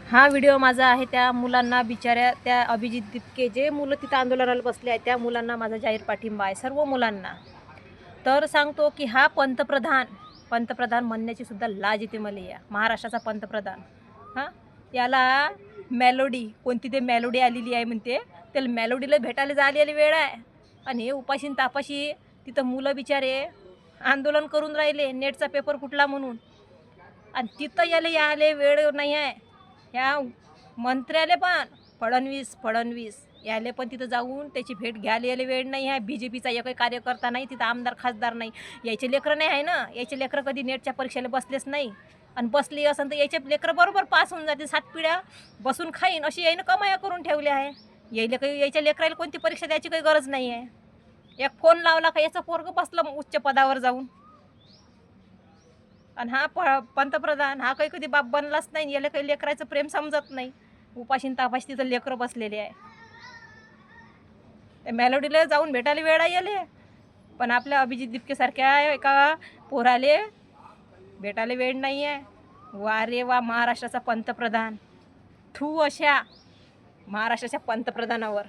हा व्हिडिओ माझा आहे त्या मुलांना बिचाऱ्या त्या अभिजित दिपके जे मुलं तिथं आंदोलनाला बसले आहेत त्या मुलांना माझा जाहीर पाठिंबा आहे, सर्व मुलांना. तर सांगतो की हा पंतप्रधान म्हणण्याची सुद्धा लाज येते मला. या महाराष्ट्राचा पंतप्रधान हां, याला मेलोडी कोणती ते मेलोडी आलेली आहे म्हणते, त्याला मेलोडीला भेटायला जायला वेळ आहे. आणि हे उपाशी तापाशी तिथं मुलं बिचारे आंदोलन करून राहिले नेटचा पेपर फुटला म्हणून. आणि तिथं यायला वेळ नाही आहे. ह्या मंत्र्याले पण फडणवीस याले पण तिथं जाऊन त्याची भेट घ्यायला यायला वेळ नाही आहे. BJPचा एकही कार्यकर्ता नाही तिथं, आमदार खासदार नाही. यायचे लेकरं नाही आहे ना, यायचे लेकरं कधी नेटच्या परीक्षेला बसलेच नाही. आणि बसली असेल तर याचे लेकरं बरोबर पास होऊन जाते. 7 पिढ्या बसून खाईन अशी यायनं कमाया करून ठेवल्या आहे. यायला काही यायच्या लेकराला कोणती परीक्षा द्यायची काही गरज नाही आहे. एक फोन लावला का याचं पोरगं बसलं उच्च पदावर जाऊन. आणि हा पंतप्रधान हा काही कधी बाप बनलाच नाही. याला काही लेकराचं प्रेम समजत नाही. उपाशी तापाशी तिथं लेकरं बसलेले आहे. त्या मेलोडीला जाऊन भेटायला वेळ याले, पण आपल्या अभिजित दिपकेसारख्या एका पोराले भेटायला वेळ नाही आहे. वा रे वा महाराष्ट्राचा पंतप्रधान. थू अशा महाराष्ट्राच्या पंतप्रधानावर.